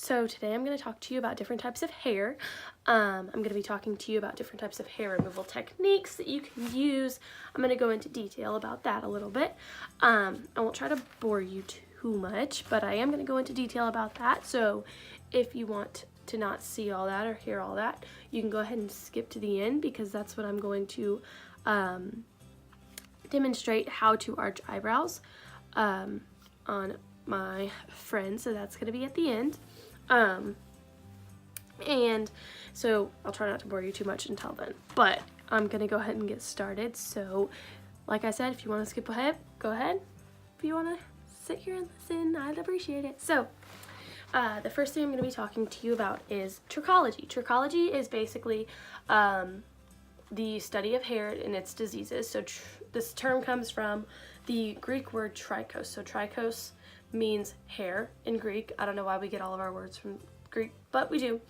So today I'm going to talk to you about different types of hair. I'm going to be talking to you about different types of hair removal techniques that you can use. I'm going to go into detail about that a little bit. I won't try to bore you too much, but I am going to go into detail about that. So if you want to not see all that or hear all that, you can go ahead and skip to the end, because that's what I'm going to demonstrate how to arch eyebrows on my friend. So that's going to be at the end. And so I'll try not to bore you too much until then, but I'm gonna go ahead and get started. So like I said, if you want to skip ahead, go ahead. If you want to sit here and listen, I'd appreciate it. So the first thing I'm going to be talking to you about is trichology. Trichology is basically the study of hair and its diseases. So this term comes from the Greek word trichos. So trichos means hair in Greek. I don't know why we get all of our words from Greek, but we do.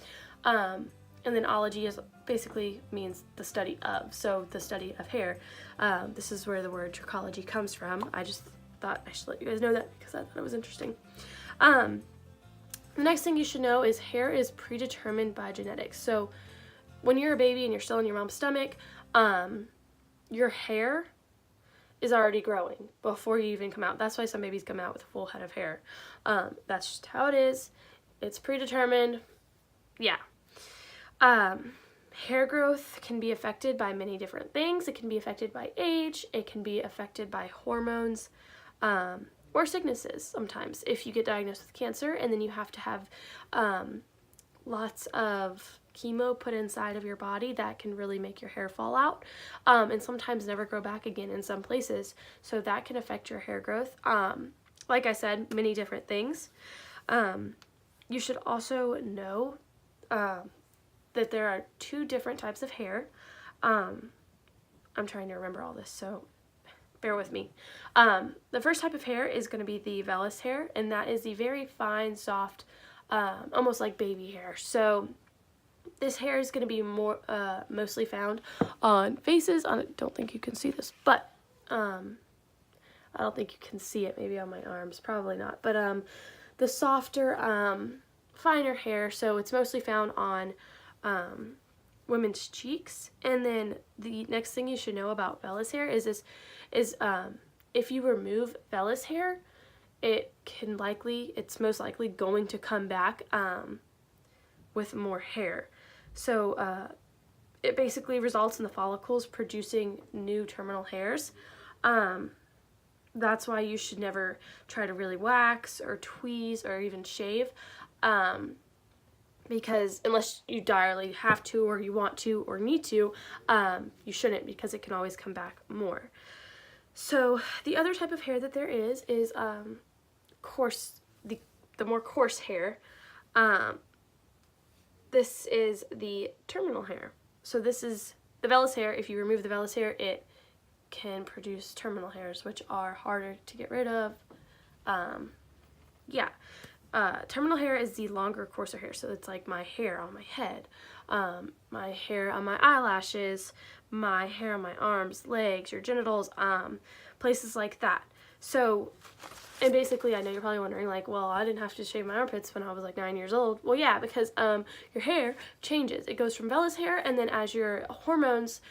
And then ology is basically means the study of, so the study of hair. This is where the word trichology comes from. I just thought I should let you guys know that because I thought it was interesting. The next thing you should know is hair is predetermined by genetics. So when you're a baby and you're still in your mom's stomach, your hair is already growing before you even come out. That's why some babies come out with a full head of hair. That's just how it is. It's predetermined. Yeah. Hair growth can be affected by many different things. It can be affected by age. It can be affected by hormones, or sicknesses sometimes. If you get diagnosed with cancer and then you have to have lots of chemo put inside of your body, that can really make your hair fall out, and sometimes never grow back again in some places. So that can affect your hair growth. Like I said, many different things. You should also know that there are two different types of hair. I'm trying to remember all this, so bear with me. The first type of hair is going to be the vellus hair, and that is the very fine, soft, almost like baby hair. So this hair is going to be more mostly found on faces. I don't think you can see this, but I don't think you can see it. Maybe on my arms, probably not. But the softer, finer hair, so it's mostly found on women's cheeks. And then the next thing you should know about vellus hair is if you remove vellus hair, it's most likely going to come back with more hair. So it basically results in the follicles producing new terminal hairs. That's why you should never try to really wax or tweeze or even shave, because unless you direly have to or you want to or need to, you shouldn't, because it can always come back more. So the other type of hair that there is coarse, the more coarse hair. This is the terminal hair. So this is the vellus hair. If you remove the vellus hair, it can produce terminal hairs, which are harder to get rid of. Terminal hair is the longer, coarser hair. So it's like my hair on my head, my hair on my eyelashes, my hair on my arms, legs, your genitals, places like that. So, and basically, I know you're probably wondering, like, well, I didn't have to shave my armpits when I was like 9 years old. Well, yeah, because your hair changes. It goes from vellus hair, and then as your hormones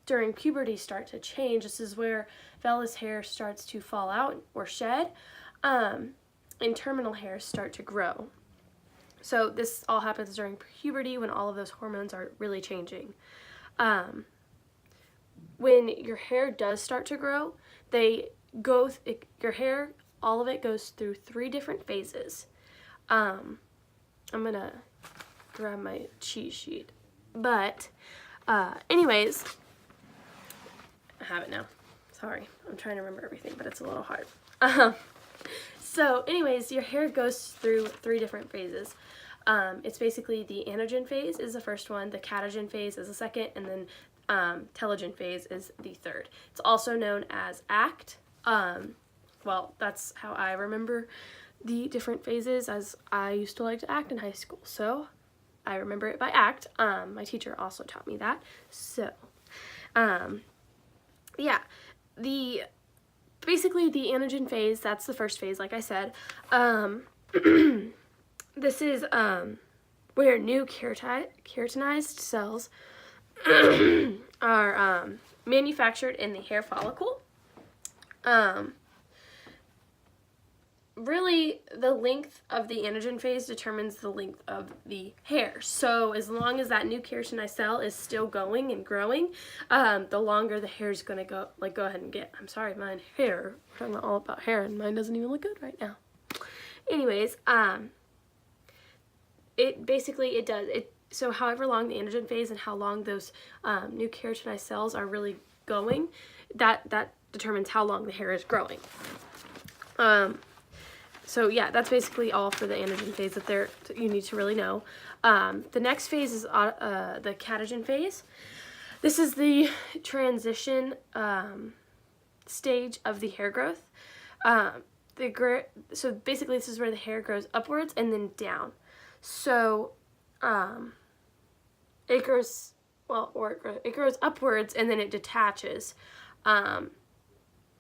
during puberty start to change, this is where vellus hair starts to fall out or shed, and terminal hairs start to grow. So this all happens during puberty, when all of those hormones are really changing. When your hair does start to grow, your hair, all of it goes through 3 different phases. I'm gonna grab my cheat sheet, but anyways, I have it now. Sorry, I'm trying to remember everything, but it's a little hard. So anyways, your hair goes through 3 different phases. It's basically the anagen phase is the first one, the catagen phase is the second, and then telogen phase is the third. It's also known as act. Well, that's how I remember the different phases, as I used to like to act in high school, so I remember it by act. My teacher also taught me that. So basically the anagen phase, that's the first phase, like I said. This is where new keratinized cells are manufactured in the hair follicle. Really, the length of the anagen phase determines the length of the hair. So as long as that new keratinized cell is still going and growing, the longer the hair is going to go. Like, go ahead and get, I'm sorry, mine hair. We're talking all about hair, and mine doesn't even look good right now. Anyways, it does. So however long the anagen phase and how long those new keratinized cells are really going, that determines how long the hair is growing. So yeah, that's basically all for the anagen phase that you need to really know. The next phase is the catagen phase. This is the transition stage of the hair growth. So basically, this is where the hair grows upwards and then down. So it grows upwards and then it detaches from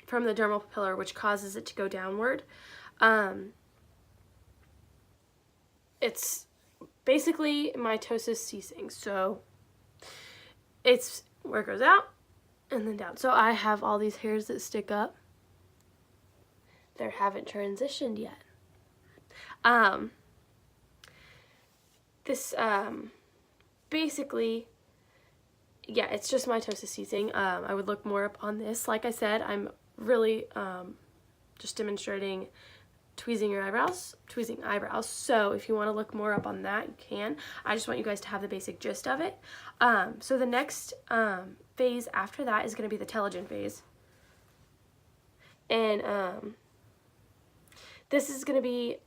the dermal papilla, which causes it to go downward. It's basically mitosis ceasing. So it's where it goes out and then down. So I have all these hairs that stick up. They haven't transitioned yet. This basically, yeah, it's just mitosis ceasing. I would look more up on this. Like I said, I'm really just demonstrating tweezing eyebrows. So if you want to look more up on that, you can. I just want you guys to have the basic gist of it. So the next phase after that is going to be the telogen phase. And this is going to be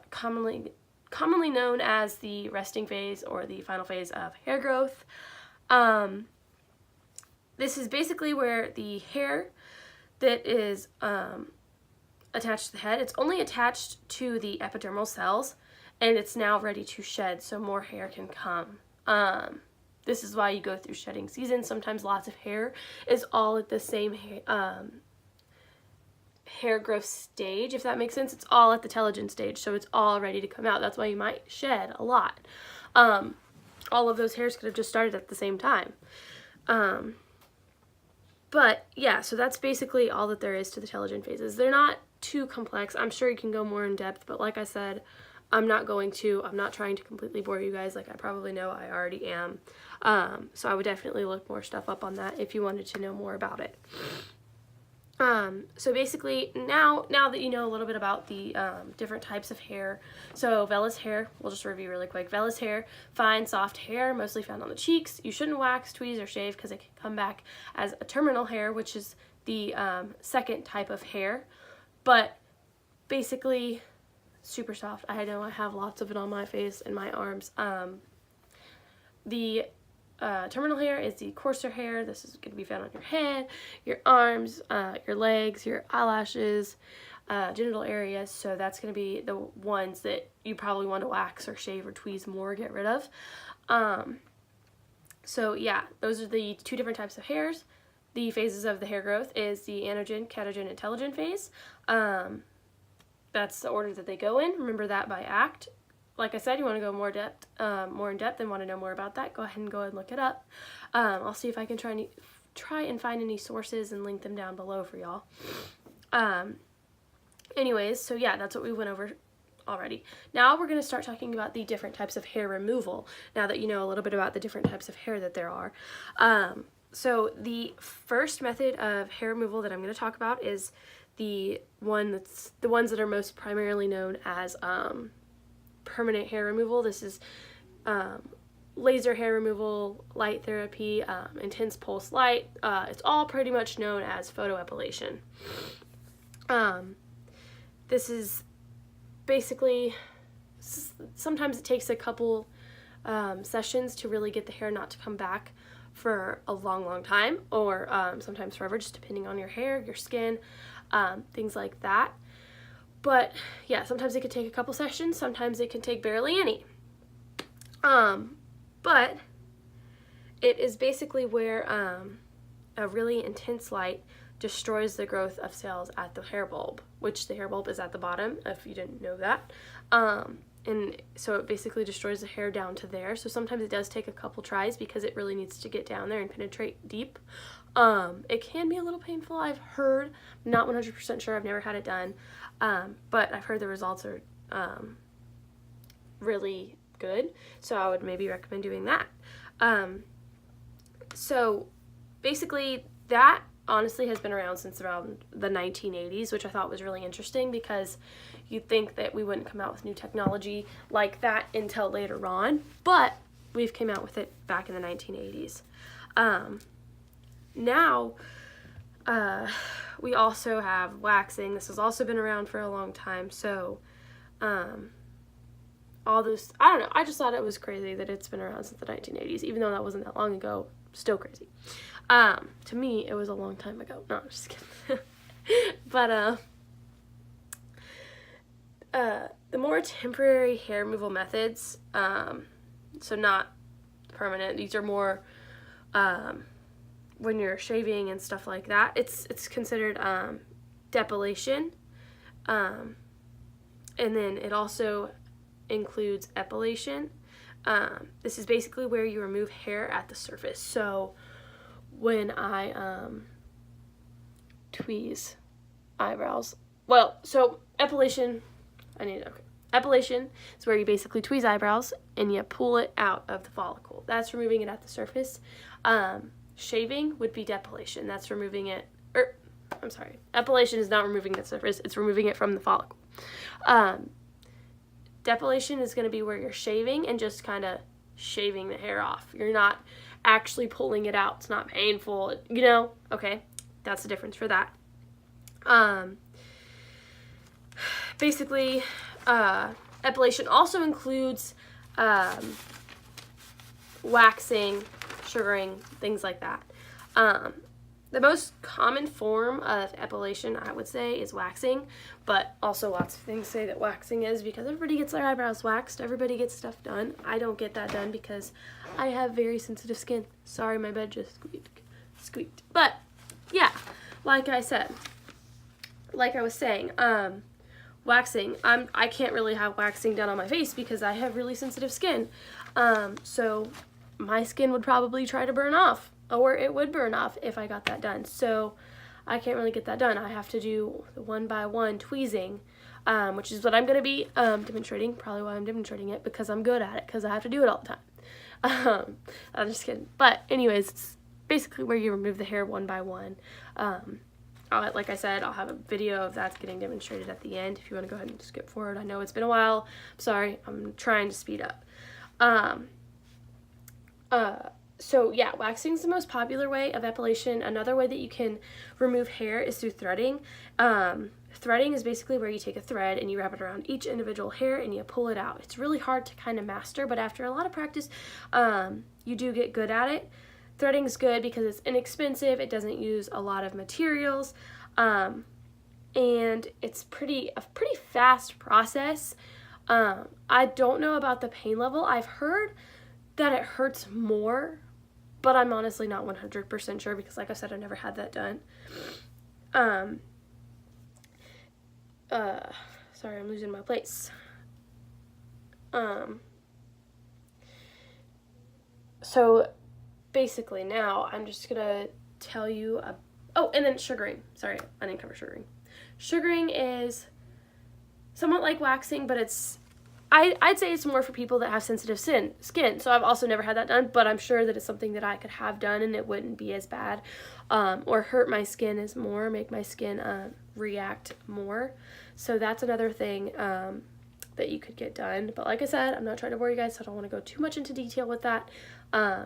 commonly known as the resting phase or the final phase of hair growth. This is basically where the hair that is attached to the head, it's only attached to the epidermal cells, and it's now ready to shed, so more hair can come. This is why you go through shedding season. Sometimes lots of hair is all at the same hair growth stage, if that makes sense. It's all at the telogen stage, so it's all ready to come out. That's why you might shed a lot. All of those hairs could have just started at the same time. But yeah, so that's basically all that there is to the telogen phases. They're not too complex. I'm sure you can go more in depth, but like I said, I'm not trying to completely bore you guys. Like I probably know I already am. So I would definitely look more stuff up on that if you wanted to know more about it. So basically, now that you know a little bit about the different types of hair, so vellus hair, we'll just review really quick. Vellus hair, fine, soft hair, mostly found on the cheeks. You shouldn't wax, tweeze, or shave because it can come back as a terminal hair, which is the second type of hair. But basically, super soft. I know I have lots of it on my face and my arms. The terminal hair is the coarser hair. This is going to be found on your head, your arms, your legs, your eyelashes, genital areas. So that's going to be the ones that you probably want to wax or shave or tweeze more, get rid of. So yeah, those are the two different types of hairs. The phases of the hair growth is the anagen, catagen, and telogen phase. That's the order that they go in. Remember that by act. Like I said, you want to go more in depth and want to know more about that, go ahead and look it up. I'll see if I can try and find any sources and link them down below for y'all. Anyways, so yeah, that's what we went over already. Now we're going to start talking about the different types of hair removal, now that you know a little bit about the different types of hair that there are. So the first method of hair removal that I'm going to talk about is the ones that are most primarily known as permanent hair removal. This is laser hair removal, light therapy, intense pulse light. It's all pretty much known as photoepilation. This is basically, sometimes it takes a couple sessions to really get the hair not to come back for a long time, or sometimes forever, just depending on your hair, your skin, things like that. But yeah, sometimes it could take a couple sessions, sometimes it can take barely any. But it is basically where a really intense light destroys the growth of cells at the hair bulb, which the hair bulb is at the bottom, if you didn't know that. and so it basically destroys the hair down to there. So sometimes it does take a couple tries because it really needs to get down there and penetrate deep. It can be a little painful, I've heard. Not 100% sure, I've never had it done, but I've heard the results are really good, so I would maybe recommend doing that. So basically that honestly has been around since around the 1980s, which I thought was really interesting because you'd think that we wouldn't come out with new technology like that until later on, but we've came out with it back in the 1980s. Now, we also have waxing. This has also been around for a long time, so all this, I don't know, I just thought it was crazy that it's been around since the 1980s, even though that wasn't that long ago. Still crazy. To me, it was a long time ago. No, I'm just kidding. But, the more temporary hair removal methods, so not permanent, these are more, when you're shaving and stuff like that, it's considered, depilation, and then it also includes epilation. This is basically where you remove hair at the surface. So when I tweeze eyebrows, well, so epilation, epilation is where you basically tweeze eyebrows and you pull it out of the follicle. That's removing it at the surface. Shaving would be depilation. That's removing it, epilation is not removing the surface, it's removing it from the follicle. Depilation is going to be where you're shaving and just kind of shaving the hair off. You're not actually pulling it out. It's not painful, you know? Okay, that's the difference for that. Basically, epilation also includes waxing, sugaring, things like that. The most common form of epilation, I would say, is waxing, but also lots of things say that waxing is because everybody gets their eyebrows waxed, everybody gets stuff done. I don't get that done because I have very sensitive skin. Sorry, my bed just squeaked. But, yeah, like I was saying, waxing, I can't really have waxing done on my face because I have really sensitive skin, so my skin would probably try to burn off. Or it would burn off if I got that done. So I can't really get that done. I have to do the 1x1 tweezing, which is what I'm going to be demonstrating. Probably why I'm demonstrating it, because I'm good at it, because I have to do it all the time. I'm just kidding. But anyways, it's basically where you remove the hair 1x1. Like I said, I'll have a video of that getting demonstrated at the end if you want to go ahead and skip forward. I know it's been a while. I'm sorry. I'm trying to speed up. So yeah, waxing is the most popular way of epilation. Another way that you can remove hair is through threading. Threading is basically where you take a thread and you wrap it around each individual hair and you pull it out. It's really hard to kind of master, but after a lot of practice, you do get good at it. Threading is good because it's inexpensive, it doesn't use a lot of materials, and it's a pretty fast process. I don't know about the pain level. I've heard that it hurts more, but I'm honestly not 100% sure because, like I said, I've never had that done. Sorry, I'm losing my place. So basically now I'm just gonna tell you, oh, and then sugaring. Sorry, I didn't cover sugaring. Sugaring is somewhat like waxing, but I'd say it's more for people that have sensitive skin. So I've also never had that done, but I'm sure that it's something that I could have done and it wouldn't be as bad, or hurt my skin make my skin react more. So that's another thing that you could get done. But like I said, I'm not trying to bore you guys, so I don't want to go too much into detail with that. I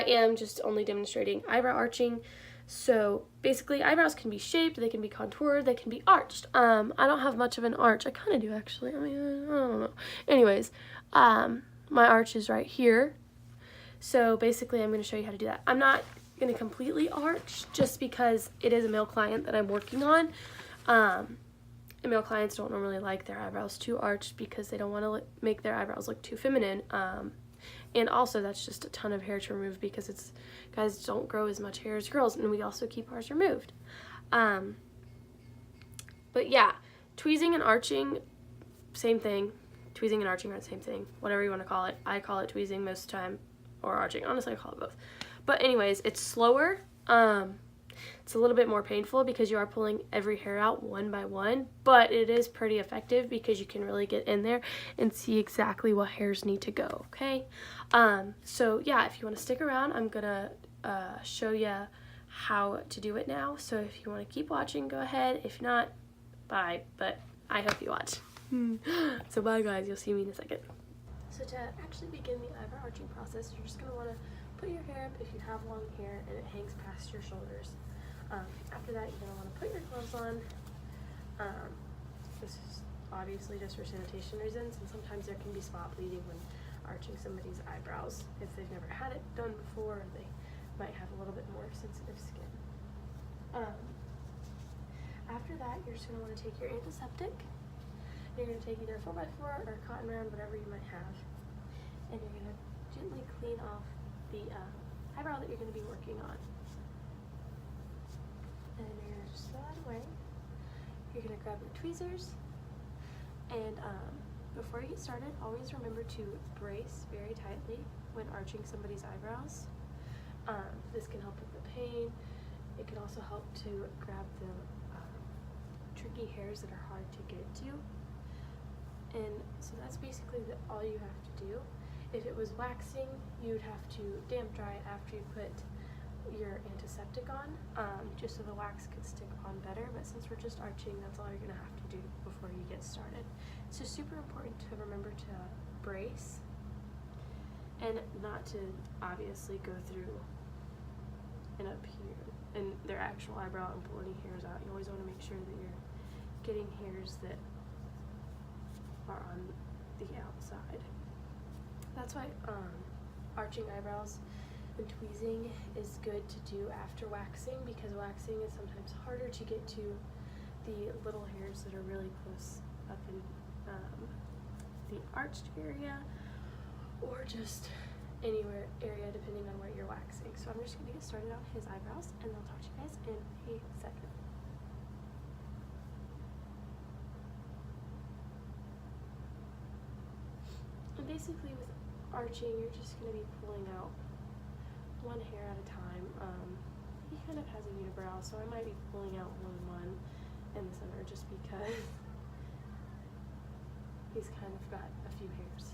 am just only demonstrating eyebrow arching. So basically, eyebrows can be shaped, they can be contoured, they can be arched. I don't have much of an arch. I kind of do, actually. I mean, I don't know. Anyways, my arch is right here. So basically, I'm going to show you how to do that. I'm not going to completely arch just because it is a male client that I'm working on. And male clients don't normally like their eyebrows too arched because they don't want to make their eyebrows look too feminine. And also, that's just a ton of hair to remove because guys don't grow as much hair as girls, and we also keep ours removed. But yeah, tweezing and arching, same thing. Tweezing and arching are the same thing, whatever you want to call it. I call it tweezing most of the time, or arching. Honestly, I call it both. But anyways, it's slower. It's a little bit more painful because you are pulling every hair out one by one, but it is pretty effective because you can really get in there and see exactly what hairs need to go, okay? So yeah, if you want to stick around, I'm gonna show you how to do it now. So if you want to keep watching, go ahead. If not, bye, but I hope you watch. So bye guys, you'll see me in a second. So to actually begin the eyebrow arching process, you're just going to want to put your hair up if you have long hair and it hangs past your shoulders. After that, you're going to want to put your gloves on. This is obviously just for sanitation reasons, and sometimes there can be spot bleeding when arching somebody's eyebrows if they've never had it done before, or they might have a little bit more sensitive skin. After that, you're just going to want to take your antiseptic. You're going to take either a 4x4 or a cotton round, whatever you might have, and you're going to gently clean off the eyebrow that you're going to be working on. And you're going to just throw that away. You're going to grab your tweezers, and before you get started, always remember to brace very tightly when arching somebody's eyebrows. This can help with the pain. It can also help to grab the tricky hairs that are hard to get to. And so that's basically all you have to do. If it was waxing, you'd have to damp dry it after you put your antiseptic on, just so the wax could stick on better. But since we're just arching, that's all you're going to have to do before you get started. It's just super important to remember to brace and not to obviously go through and up here and their actual eyebrow and pull any hairs out. You always want to make sure that you're getting hairs that are on the outside. That's why arching eyebrows and tweezing is good to do after waxing, because waxing is sometimes harder to get to the little hairs that are really close up in the arched area, or just anywhere area depending on where you're waxing. So I'm just going to get started on his eyebrows, and I'll talk to you guys in a second. And basically with arching, you're just going to be pulling out one hair at a time. He kind of has a unibrow, so I might be pulling out one in the center just because he's kind of got a few hairs.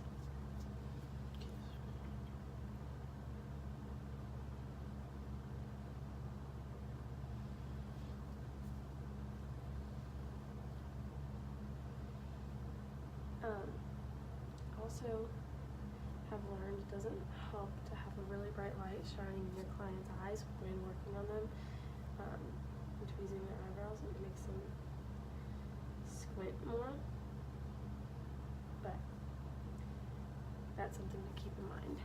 Also have learned it doesn't help to have a really bright light shining in your client's eyes when working on them and tweezing their eyebrows. It makes them squint more, but that's something to keep in mind.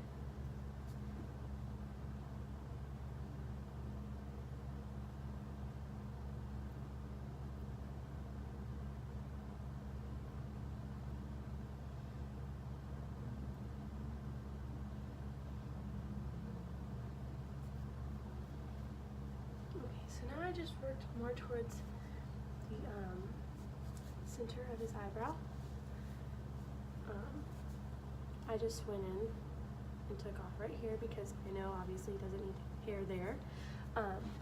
So now I just worked more towards the center of his eyebrow. I just went in and took off right here because I know obviously he doesn't need hair there.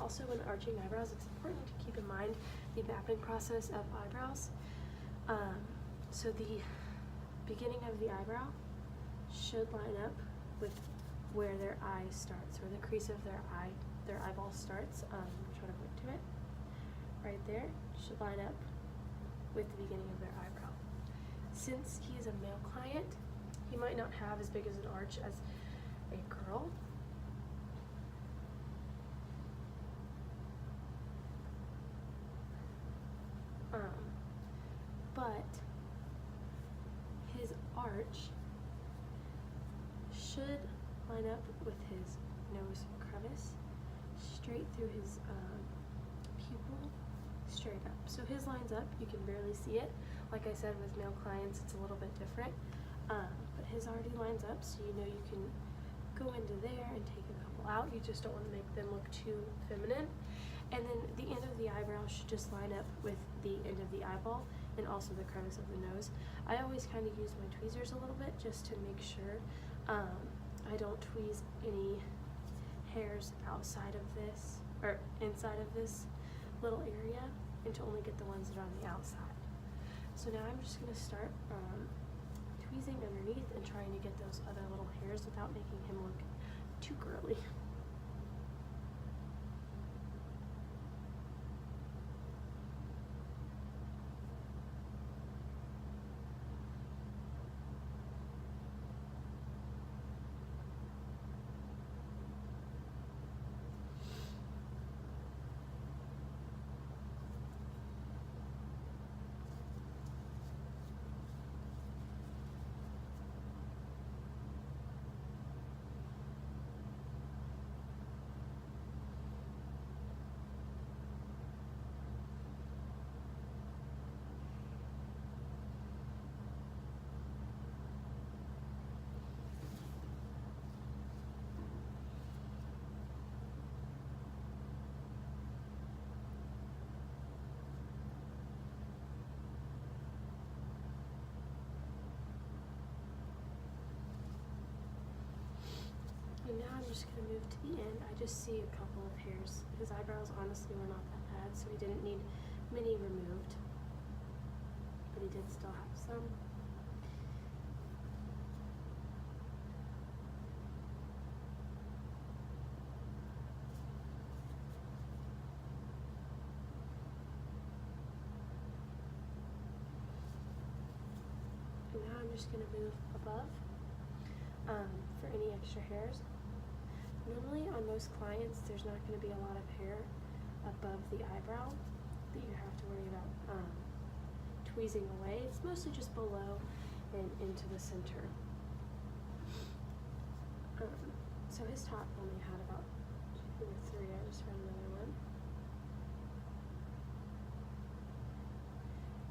Also when arching eyebrows, it's important to keep in mind the mapping process of eyebrows. So the beginning of the eyebrow should line up with where their eye starts, or the crease of their eyeball starts. Try to point to it. Right there should line up with the beginning of their eyebrow. Since he is a male client, he might not have as big as an arch as a girl. But his arch should line up with his nose crevice, straight through his pupil, straight up. So his lines up, you can barely see it. Like I said, with male clients, it's a little bit different. But his already lines up, so you know you can go into there and take a couple out. You just don't want to make them look too feminine. And then the end of the eyebrow should just line up with the end of the eyeball, and also the crevice of the nose. I always kind of use my tweezers a little bit just to make sure I don't tweeze any hairs outside of this or inside of this little area, and to only get the ones that are on the outside. So now I'm just going to start tweezing underneath and trying to get those other little hairs without making him look too girly. And now I'm just going to move to the end. I just see a couple of hairs. His eyebrows honestly were not that bad, so he didn't need many removed. But he did still have some. And now I'm just going to move above for any extra hairs. Normally on most clients there's not going to be a lot of hair above the eyebrow that you have to worry about tweezing away. It's mostly just below and into the center. So his top only had about 2 or 3. I just found another one.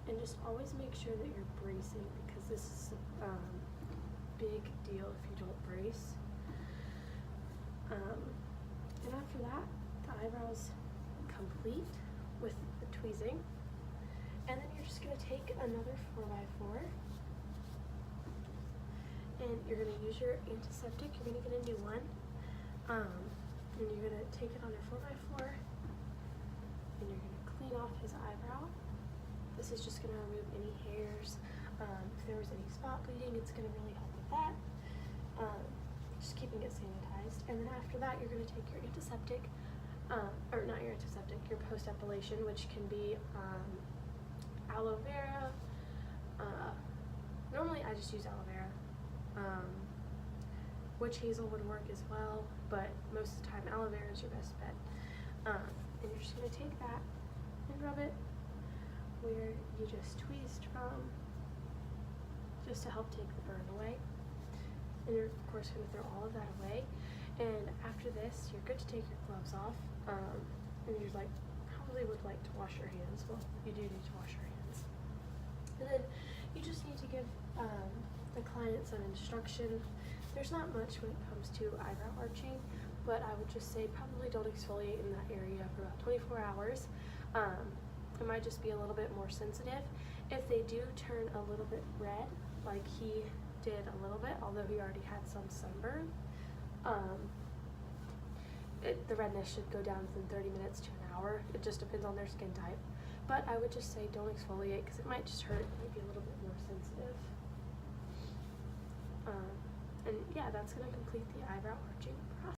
And just always make sure that you're bracing, because this is a big deal if you don't brace. And after that, the eyebrow's complete with the tweezing. And then you're just going to take another 4x4 and you're going to use your antiseptic. You're going to get a new one. And you're going to take it on your 4x4 and you're going to clean off his eyebrow. This is just going to remove any hairs. If there was any spot bleeding, it's going to really help with that. Just keeping it sanitized. And then after that, you're going to take your antiseptic, or not your antiseptic, your post-epilation, which can be aloe vera. Normally I just use aloe vera. Witch hazel would work as well, but most of the time aloe vera is your best bet. And you're just going to take that and rub it where you just tweezed from, just to help take the burn away. And you're of course going to throw all of that away. And after this, you're good to take your gloves off. And you're like, probably would like to wash your hands. Well, you do need to wash your hands. And then you just need to give the client some instruction. There's not much when it comes to eyebrow arching, but I would just say probably don't exfoliate in that area for about 24 hours. It might just be a little bit more sensitive. If they do turn a little bit red, like he did a little bit, although he already had some sunburn, the redness should go down within 30 minutes to an hour. It just depends on their skin type. But I would just say don't exfoliate because it might just hurt, it might be a little bit more sensitive. And yeah, that's going to complete the eyebrow arching process.